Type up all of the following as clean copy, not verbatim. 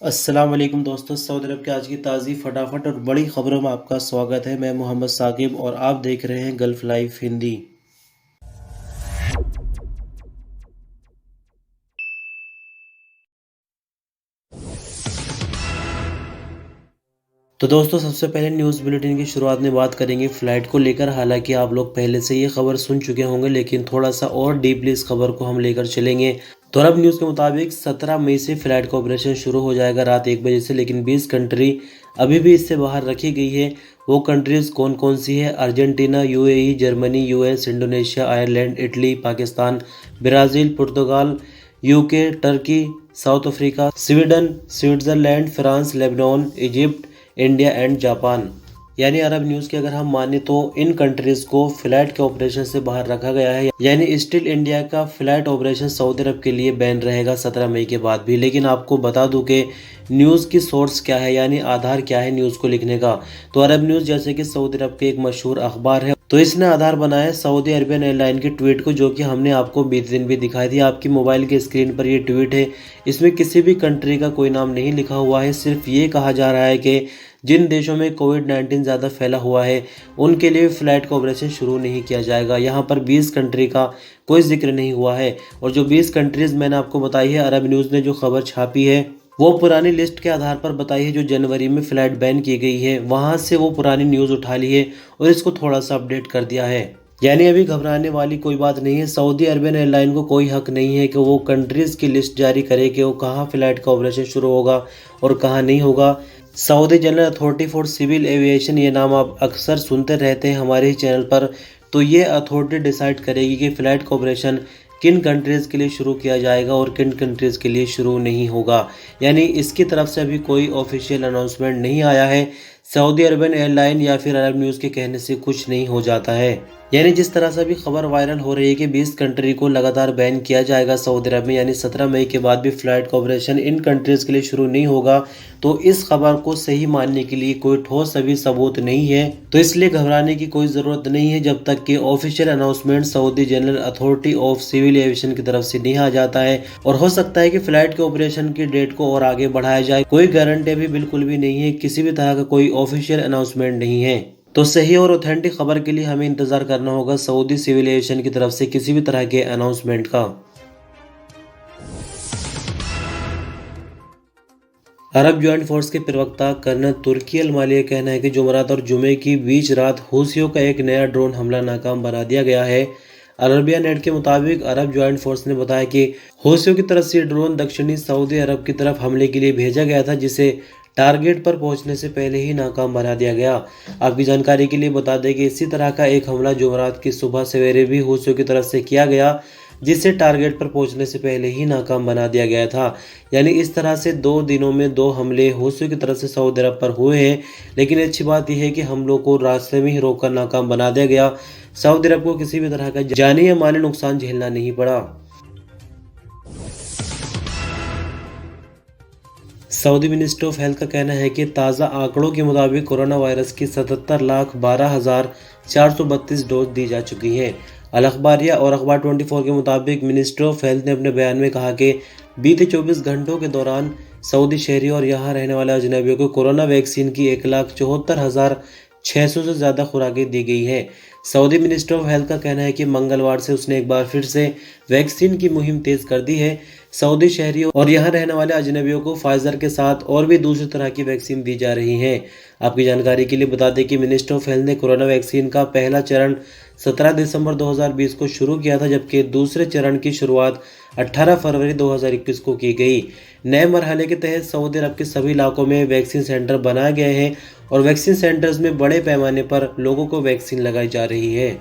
अस्सलाम वालेकुम दोस्तों, सऊदी अरब की आज की ताज़ी फटाफट और बड़ी खबरों में आपका स्वागत है। मैं मोहम्मद साकिब और आप देख रहे हैं गल्फ लाइव हिंदी। तो दोस्तों, सबसे पहले न्यूज़ बुलेटिन की शुरुआत में बात करेंगे फ़्लाइट को लेकर। हालांकि आप लोग पहले से ये खबर सुन चुके होंगे, लेकिन थोड़ा सा और डीपली इस खबर को हम लेकर चलेंगे। तो अरब न्यूज़ के मुताबिक 17 मई से फ़्लाइट का ऑपरेशन शुरू हो जाएगा रात 1 बजे से, लेकिन 20 कंट्री अभी भी इससे बाहर रखी गई है। वो कंट्रीज़ कौन कौन सी है? Argentina, UAE, Germany, US, Indonesia, Ireland, Italy, Pakistan, Brazil, Portugal, UK, Turkey, south Africa, Sweden, Switzerland, France, Lebanon, Egypt, India and Japan. यानी अरब न्यूज़ की अगर हम माने तो इन कंट्रीज़ को फ्लाइट के ऑपरेशन से बाहर रखा गया है। यानी स्टिल इंडिया का फ्लाइट ऑपरेशन सऊदी अरब के लिए बैन रहेगा 17 मई के बाद भी। लेकिन आपको बता दूं कि न्यूज़ की सोर्स क्या है, यानी आधार क्या है न्यूज़ को लिखने का। तो अरब न्यूज़ जैसे कि सऊदी अरब के एक मशहूर अखबार है, तो इसने आधार बनाया सऊदी अरबियन एयरलाइन की ट्वीट को, जो कि हमने आपको बीते दिन भी दिखाई थी। आपकी मोबाइल की स्क्रीन पर ये ट्वीट है। इसमें किसी भी कंट्री का कोई नाम नहीं लिखा हुआ है, सिर्फ ये कहा जा रहा है कि जिन देशों में कोविड-19 ज़्यादा फैला हुआ है उनके लिए फ़्लाइट का ऑपरेशन शुरू नहीं किया जाएगा। यहाँ पर 20 कंट्री का कोई जिक्र नहीं हुआ है। और जो 20 कंट्रीज़ मैंने आपको बताई है, अरब न्यूज़ ने जो खबर छापी है वो पुरानी लिस्ट के आधार पर बताई है, जो जनवरी में फ़्लाइट बैन की गई है। वहाँ से वो पुरानी न्यूज़ उठा ली है और इसको थोड़ा सा अपडेट कर दिया है। यानी अभी घबराने वाली कोई बात नहीं है। सऊदी अरबियन एयरलाइन को कोई हक नहीं है कि वो कंट्रीज़ की लिस्ट जारी करे कि वो कहाँ फ़्लाइट का ऑपरेशन शुरू होगा और कहाँ नहीं होगा। Saudi General Authority for Civil Aviation, ये नाम आप अक्सर सुनते रहते हैं हमारे ही चैनल पर। तो ये अथॉरिटी डिसाइड करेगी कि फ़्लाइट का ऑपरेशन किन कंट्रीज़ के लिए शुरू किया जाएगा और किन कंट्रीज़ के लिए शुरू नहीं होगा। यानी इसकी तरफ से अभी कोई ऑफिशियल अनाउंसमेंट नहीं आया है। सऊदी अरबियन एयरलाइन या फिर अरब न्यूज़ के कहने से कुछ नहीं हो जाता है। यानी जिस तरह से अभी खबर वायरल हो रही है कि 20 कंट्री को लगातार बैन किया जाएगा सऊदी अरब में, यानी 17 मई के बाद भी फ़्लाइट का ऑपरेशन इन कंट्रीज़ के लिए शुरू नहीं होगा, तो इस खबर को सही मानने के लिए कोई ठोस अभी सबूत नहीं है। तो इसलिए घबराने की कोई ज़रूरत नहीं है जब तक कि official announcement Saudi General Authority of Civil Aviation की तरफ से नहीं आ जाता है। और हो सकता है कि फ़्लाइट के ऑपरेशन की डेट को और आगे बढ़ाया जाए। कोई गारंटी अभी बिल्कुल भी नहीं है, किसी भी तरह का कोई ऑफिशियल अनाउंसमेंट नहीं है। तो सही और ऑथेंटिक खबर के लिए हमें इंतजार करना होगा सऊदी सिविल एविएशन की तरफ से किसी भी तरह के अनाउंसमेंट का। अरब ज्वाइंट फोर्स के प्रवक्ता कर्नल तुर्की अल माली का कहना है कि जुमेरात और जुमे की बीच रात हूसियों का एक नया ड्रोन हमला नाकाम बना दिया गया है। अरबिया नेट के मुताबिक अरब ज्वाइंट फोर्स ने बताया कि हूसियों की तरफ से ड्रोन दक्षिणी सऊदी अरब की तरफ हमले के लिए भेजा गया था, जिसे टारगेट पर पहुंचने से पहले ही नाकाम बना दिया गया। आपकी जानकारी के लिए बता दें कि इसी तरह का एक हमला जुमेरात की सुबह सवेरे भी हूसियों की तरफ से किया गया, जिसे टारगेट पर पहुंचने से पहले ही नाकाम बना दिया गया था। यानी इस तरह से 2 दिनों में 2 हमले हूसियों की तरफ से सऊदी अरब पर हुए हैं। लेकिन अच्छी बात यह है कि हमलों को रास्ते में ही रोककर नाकाम बना दिया गया। सऊदी अरब को किसी भी तरह का जानी या माली नुकसान झेलना नहीं पड़ा। सऊदी मिनिस्ट्री ऑफ हेल्थ का कहना है कि ताज़ा आंकड़ों के मुताबिक कोरोना वायरस की 77,12,432 डोज दी जा चुकी हैं। अल अखबारिया और अखबार 24 के मुताबिक मिनिस्ट्री ऑफ हेल्थ ने अपने बयान में कहा कि बीते 24 घंटों के दौरान सऊदी शहरी और यहाँ रहने वाले अजनबियों को कोरोना वैक्सीन की 1,74,600 से ज़्यादा खुराकें दी गई हैं। सऊदी मिनिस्ट्री ऑफ हेल्थ का कहना है कि मंगलवार से उसने एक बार फिर से वैक्सीन की मुहिम तेज कर दी है। सऊदी शहरियों और यहाँ रहने वाले अजनबियों को फाइजर के साथ और भी दूसरी तरह की वैक्सीन दी जा रही है। आपकी जानकारी के लिए बता दें कि मिनिस्ट्री ऑफ हेल्थ ने कोरोना वैक्सीन का पहला चरण 17 दिसंबर 2020 को शुरू किया था, जबकि दूसरे चरण की शुरुआत 18 फरवरी 2021 को की गई। नए मरहले के तहत सऊदी अरब के सभी इलाकों में वैक्सीन सेंटर बनाए गए हैं और वैक्सीन सेंटर्स में बड़े पैमाने पर लोगों को वैक्सीन लगाई जा रही है।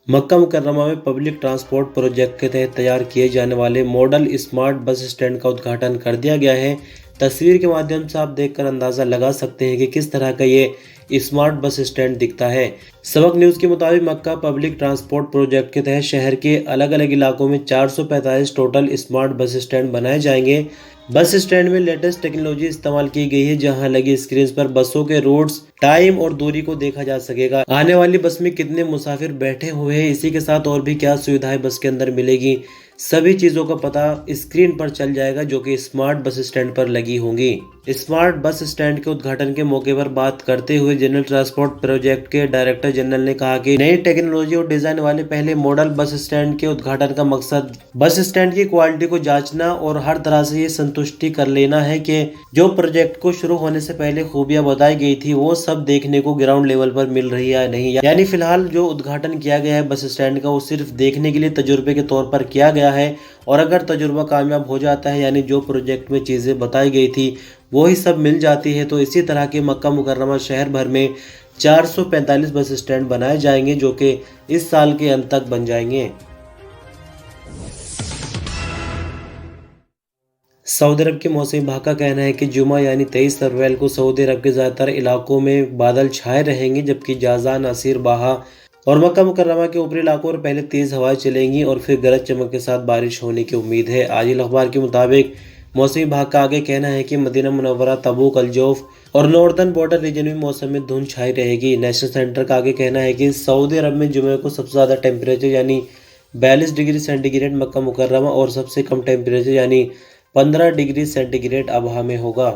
मक्का मुकर्रमा में पब्लिक ट्रांसपोर्ट प्रोजेक्ट के तहत तैयार किए जाने वाले मॉडल स्मार्ट बस स्टैंड का उद्घाटन कर दिया गया है। तस्वीर के माध्यम से आप देखकर अंदाज़ा लगा सकते हैं कि किस तरह का ये स्मार्ट बस स्टैंड दिखता है। सबक न्यूज़ के मुताबिक मक्का पब्लिक ट्रांसपोर्ट प्रोजेक्ट के तहत शहर के अलग अलग इलाकों में 445 टोटल स्मार्ट बस स्टैंड बनाए जाएंगे। बस स्टैंड में लेटेस्ट टेक्नोलॉजी इस्तेमाल की गई है, जहां लगी स्क्रीन पर बसों के रूट्स, टाइम और दूरी को देखा जा सकेगा। आने वाली बस में कितने मुसाफिर बैठे हुए हैं, इसी के साथ और भी क्या सुविधाएं बस के अंदर मिलेगी, सभी चीज़ों का पता स्क्रीन पर चल जाएगा जो कि स्मार्ट बस स्टैंड पर लगी होंगी। स्मार्ट बस स्टैंड के उद्घाटन के मौके पर बात करते हुए जनरल ट्रांसपोर्ट प्रोजेक्ट के डायरेक्टर जनरल ने कहा कि नई टेक्नोलॉजी और डिजाइन वाले पहले मॉडल बस स्टैंड के उद्घाटन का मकसद बस स्टैंड की क्वालिटी को जांचना और हर तरह से ये संतुष्टि कर लेना है कि जो प्रोजेक्ट को शुरू होने से पहले खूबियां बताई गई थी वो सब देखने को ग्राउंड लेवल पर मिल रही है या नहीं। यानी फिलहाल जो उद्घाटन किया गया है बस स्टैंड का वो सिर्फ देखने के लिए तजुर्बे के तौर पर किया गया है, और अगर तजुर्बा कामयाब हो जाता है यानी जो प्रोजेक्ट में चीज़ें बताई गई थी वही सब मिल जाती है तो इसी तरह के मक्का मुकर्रमा शहर भर में 445 बस स्टैंड बनाए जाएंगे जो कि इस साल के अंत तक बन जाएंगे। सऊदी अरब के मौसमी विभाग का कहना है कि जुमा यानी 23 अप्रैल को सऊदी अरब के ज़्यादातर इलाकों में बादल छाए रहेंगे, जबकि जाज़ान, नासिर, बाहा और मक्का मुकर्रमा के ऊपरी इलाकों में पहले तेज़ हवाएं चलेंगी और फिर गरज चमक के साथ बारिश होने की उम्मीद है। आजिल अखबार के मुताबिक मौसमी विभाग का आगे कहना है कि मदीना मुनव्वरा, तबूक, अल-जौफ और नॉर्दर्न बॉर्डर रीजन में मौसम में धुंध छाई रहेगी। नेशनल सेंटर का आगे कहना है कि सऊदी अरब में जुमे को सबसे ज़्यादा टेम्परेचर यानी 42 डिग्री सेंटीग्रेड मक्का मुकर्रमा और सबसे कम टेम्परेचर यानी 15 डिग्री सेंटीग्रेड अबहा में होगा।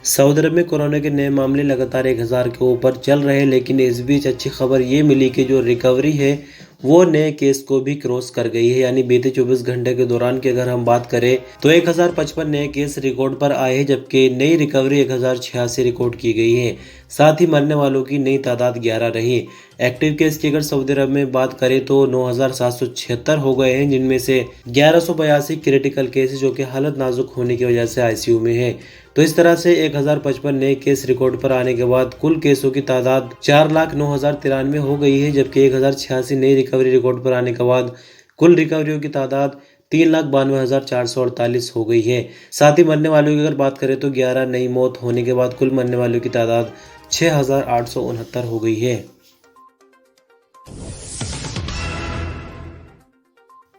सऊदी अरब में कोरोना के नए मामले लगातार 1000 के ऊपर चल रहे हैं, लेकिन इस बीच अच्छी खबर ये मिली कि जो रिकवरी है वो नए केस को भी क्रॉस कर गई है। यानी बीते 24 घंटे के दौरान की अगर हम बात करें तो 1055 नए केस रिकॉर्ड पर आए हैं, जबकि नई रिकवरी 1086 रिकॉर्ड की गई है। साथ ही मरने वालों की नई तादाद 11 रही। एक्टिव केस की अगर सऊदी अरब में बात करें तो 9776 हो गए हैं, जिनमें से 1182 क्रिटिकल केसेस जो कि हालत नाजुक होने की वजह से आईसीयू में है। तो इस तरह से 1055 नए केस रिकॉर्ड पर आने के बाद कुल केसों की तादाद 4,09,093 हो गई है, जबकि 1086 नई रिकवरी रिकॉर्ड पर आने के बाद कुल रिकवरियों की तादाद 3,92,448 हो गई है। साथ ही मरने वालों की अगर बात करें तो 11 नई मौत होने के बाद कुल मरने वालों की तादाद 6,869 हो गई है।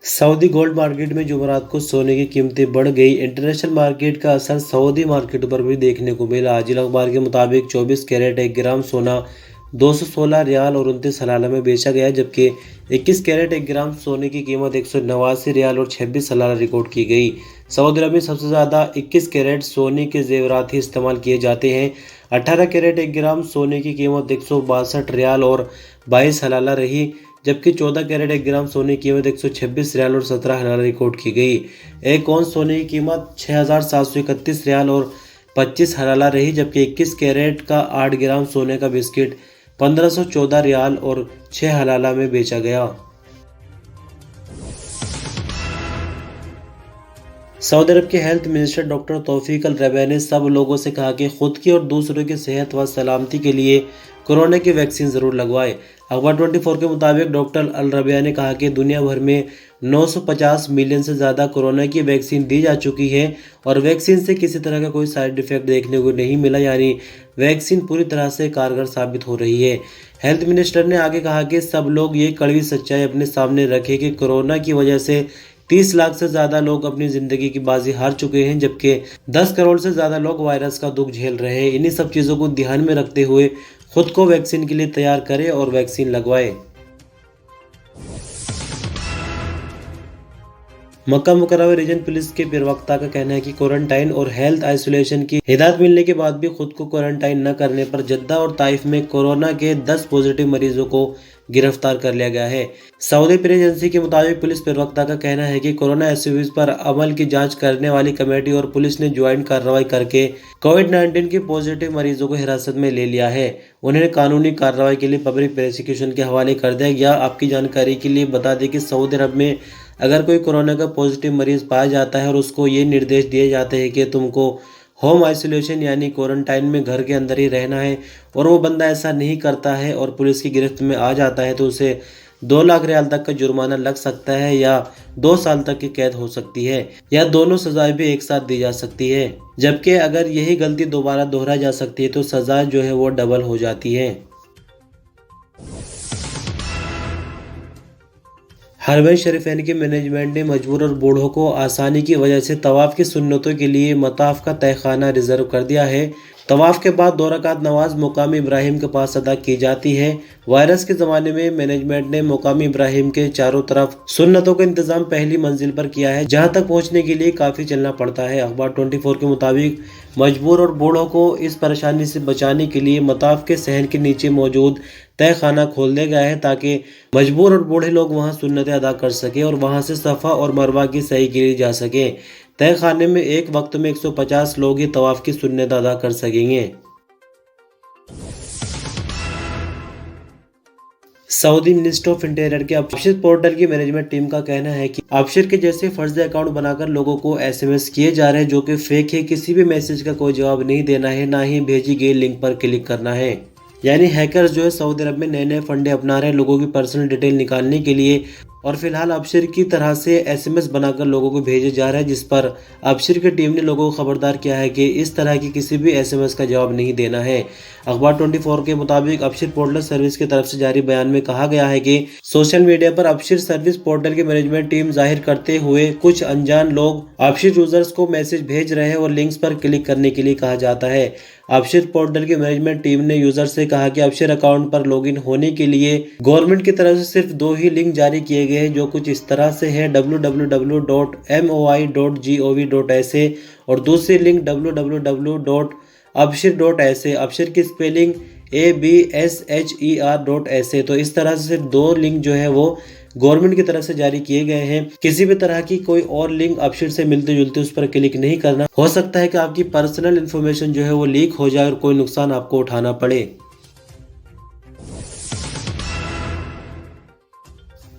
सऊदी गोल्ड मार्केट में जुमेरात को सोने की कीमतें बढ़ गई। इंटरनेशनल मार्केट का असर सऊदी मार्केट पर भी देखने को मिला। आजिल अखबार के मुताबिक 24 कैरेट 1 ग्राम सोना 216 रियाल और 29 हलाला में बेचा गया, जबकि 21 कैरेट 1 ग्राम सोने की कीमत 189 रियाल और 26 हलाला रिकॉर्ड की गई। सऊदी अरब में सबसे ज़्यादा 21 कैरेट सोने के जेवरात ही इस्तेमाल किए जाते हैं। 18 कैरेट 1 ग्राम सोने की कीमत 162 रियाल और 22 हलाला रही, जबकि 14 कैरेट 1 ग्राम सोने की कीमत 126 रियाल और 17 हलाला रिकॉर्ड की गई। एक औंस सोने की कीमत 6,731 रियाल और 25 हलाला रही, जबकि 21 कैरेट का 8 ग्राम सोने का बिस्किट 1514 रियाल और 6 हलाला में बेचा गया। सऊदी अरब के हेल्थ मिनिस्टर डॉक्टर तौफीक अल रबिया ने सब लोगों से कहा कि खुद की और दूसरों की सेहत व सलामती के लिए कोरोना की वैक्सीन ज़रूर लगवाएं। अखबार 24 के मुताबिक डॉक्टर अल रबिया ने कहा कि दुनिया भर में 950 मिलियन से ज़्यादा कोरोना की वैक्सीन दी जा चुकी है और वैक्सीन से किसी तरह का कोई साइड इफ़ेक्ट देखने को नहीं मिला, यानी वैक्सीन पूरी तरह से कारगर साबित हो रही है। हेल्थ मिनिस्टर ने आगे कहा कि सब लोग ये कड़वी सच्चाई अपने सामने रखें कि कोरोना की वजह से 30 लाख से ज़्यादा लोग अपनी ज़िंदगी की बाजी हार चुके हैं, जबकि 10 करोड़ से ज़्यादा लोग वायरस का दुख झेल रहे हैं। इन्हीं सब चीज़ों को ध्यान में रखते हुए खुद को वैक्सीन के लिए तैयार करें और वैक्सीन लगवाएं। मक्का मुकर्रमा रीजन पुलिस के प्रवक्ता का कहना है कि क्वारंटाइन और हेल्थ आइसोलेशन की हिदायत मिलने के बाद भी खुद को क्वारंटाइन न करने पर जद्दा और ताइफ में कोरोना के 10 पॉजिटिव मरीजों को गिरफ्तार कर लिया गया है। सऊदी प्रेस एजेंसी के मुताबिक पुलिस प्रवक्ता का कहना है कि कोरोना एसओपीज पर अमल की जांच करने वाली कमेटी और पुलिस ने ज्वाइंट कार्रवाई करके कोविड-19 के पॉजिटिव मरीजों को हिरासत में ले लिया है। उन्हें कानूनी कार्रवाई के लिए पब्लिक प्रोसिक्यूशन के हवाले कर दिया गया। आपकी जानकारी के लिए बता दें कि सऊदी अरब में अगर कोई कोरोना का पॉजिटिव मरीज पाया जाता है और उसको ये निर्देश दिए जाते हैं कि तुमको होम आइसोलेशन यानी क्वारंटाइन में घर के अंदर ही रहना है और वो बंदा ऐसा नहीं करता है और पुलिस की गिरफ्त में आ जाता है तो उसे 2 लाख रियाल तक का जुर्माना लग सकता है या 2 साल तक की कैद हो सकती है या दोनों सजाएं भी एक साथ दी जा सकती है। जबकि अगर यही गलती दोबारा दोहराई जा सकती है तो सजा जो है वो डबल हो जाती है। हरमैन शरीफैन के मैनेजमेंट ने मजबूर और बूढ़ों को आसानी की वजह से तवाफ की सुन्नतों के लिए मताफ का तहखाना रिजर्व कर दिया है। तवाफ के बाद 2 रकात नमाज मुकाम इब्राहिम के पास अदा की जाती है। वायरस के ज़माने में मैनेजमेंट ने मुकाम इब्राहिम के चारों तरफ सुन्नतों का इंतजाम पहली मंजिल पर किया है, जहां तक पहुंचने के लिए काफ़ी चलना पड़ता है। अखबार 24 के मुताबिक मजबूर और बूढ़ों को इस परेशानी से बचाने के लिए मताफ के सहन के नीचे मौजूद तय खाना खोल दिया गया है, ताकि मजबूर और बूढ़े लोग वहां सुन्नतें अदा कर सके और वहां से सफ़ा और मरवा की सही के लिए जा सके। तय खाने में एक वक्त में 150 लोग ही तवाफ की सुन्नत अदा कर सकेंगे। सऊदी मिनिस्ट्री ऑफ इंटीरियर के अबशिर पोर्टल की मैनेजमेंट टीम का कहना है कि अबशिर के जैसे फर्जी अकाउंट बनाकर लोगों को एसएमएस किए जा रहे हैं जो कि फेक है। किसी भी मैसेज का कोई जवाब नहीं देना है, ना ही भेजी गई लिंक पर क्लिक करना है। यानी हैकर्स जो है सऊदी अरब में नए नए फंडे अपना रहे हैं लोगों की पर्सनल डिटेल निकालने के लिए, और फिलहाल अबशिर की तरह से एसएमएस बनाकर लोगों को भेजे जा रहा है, जिस पर अबशिर की टीम ने लोगों को खबरदार किया है कि इस तरह की किसी भी एसएमएस का जवाब नहीं देना है। अखबार 24 के मुताबिक अबशिर पोर्टल सर्विस की तरफ से जारी बयान में कहा गया है कि सोशल मीडिया पर अबशिर सर्विस पोर्टल की मैनेजमेंट टीम जाहिर करते हुए कुछ अनजान लोग अबशिर यूजर्स को मैसेज भेज रहे हैं और लिंक्स पर क्लिक करने के लिए कहा जाता है। अबशिर पोर्टल की मैनेजमेंट टीम ने यूजर से कहा कि अबशिर अकाउंट पर लॉगिन होने के लिए गवर्नमेंट की तरफ से सिर्फ 2 ही लिंक जारी किए गए हैं, जो कुछ इस तरह से है www.moi.gov.sa और दूसरी लिंक www.abshir.sa। अबशिर की स्पेलिंग ABSHER.sa। तो इस तरह से सिर्फ 2 लिंक जो है वो गवर्नमेंट की तरफ से जारी किए गए हैं। किसी भी तरह की कोई और लिंक अबशिर से मिलते जुलते उस पर क्लिक नहीं करना। हो सकता है कि आपकी पर्सनल इन्फॉर्मेशन जो है वो लीक हो जाए और कोई नुकसान आपको उठाना पड़े।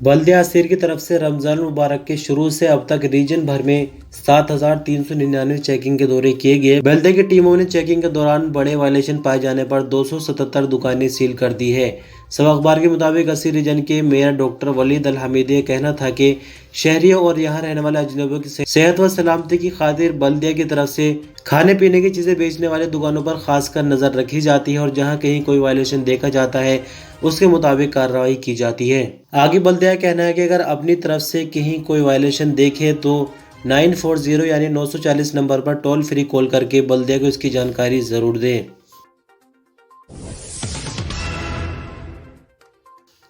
बल्दिया असीर की तरफ से रमजान मुबारक के शुरू से अब तक रीजन भर में 7,399 चेकिंग के दौरे किए गए। बल्दिया की टीमों ने चेकिंग के दौरान बड़े वायलेशन पाए जाने पर 277 दुकानें सील कर दी है। सब अखबार के मुताबिक असीर रीजन के मेयर डॉक्टर वलीद अल हमीदी का कहना था कि शहरियों और यहाँ रहने वाले अजनबियों की सेहत व सलामती की खातिर बल्दिया की तरफ से खाने पीने की चीजें बेचने वाले दुकानों पर खासकर नजर रखी जाती है और जहाँ कहीं कोई वायलेशन देखा जाता है उसके मुताबिक कार्रवाई की जाती है। आगे बल्दिया का कहना है कि अगर अपनी तरफ से कहीं कोई वायलेशन देखे तो 940 यानी 940 नंबर पर टोल फ्री कॉल करके बल्दिया को इसकी जानकारी जरूर दें।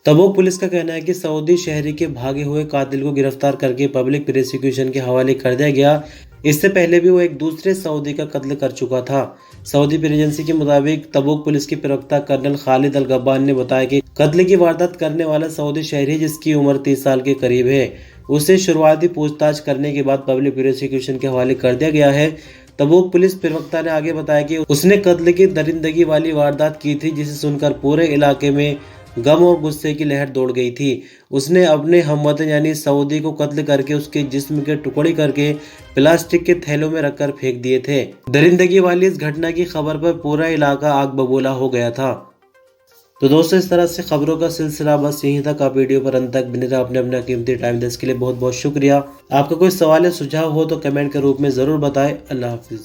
तबूक पुलिस का कहना है कि सऊदी शहरी के भागे हुए कातिल को गिरफ्तार करके पब्लिक प्रोसिक्यूशन के हवाले कर दिया गया। इससे पहले भी वो एक दूसरे सऊदी का कत्ल कर चुका था। सऊदी प्रेस एजेंसी के मुताबिक तबूक पुलिस के प्रवक्ता कर्नल खालिद अल गब्बान ने बताया कि कत्ल की वारदात करने वाला सऊदी शहरी जिसकी उम्र 30 साल के करीब है, उसे शुरुआती पूछताछ करने के बाद पब्लिक प्रोसिक्यूशन के हवाले कर दिया गया है। तबूक पुलिस प्रवक्ता ने आगे बताया कि उसने कत्ल की दरिंदगी वाली वारदात की थी, जिसे सुनकर पूरे इलाके में गम और गुस्से की लहर दौड़ गई थी। उसने अपने हमवतन यानी सऊदी को कत्ल करके उसके जिस्म के टुकड़े करके प्लास्टिक के थैलों में रखकर फेंक दिए थे। दरिंदगी वाली इस घटना की खबर पर पूरा इलाका आग बबूला हो गया था। तो दोस्तों, इस तरह से खबरों का सिलसिला बस यहीं तक। आप वीडियो पर अंत तक बने रहे। आपने अपना कीमती टाइम देने के लिए बहुत बहुत शुक्रिया। आपका कोई सवाल या सुझाव हो तो कमेंट के रूप में जरूर बताएं। अल्लाह हाफिज।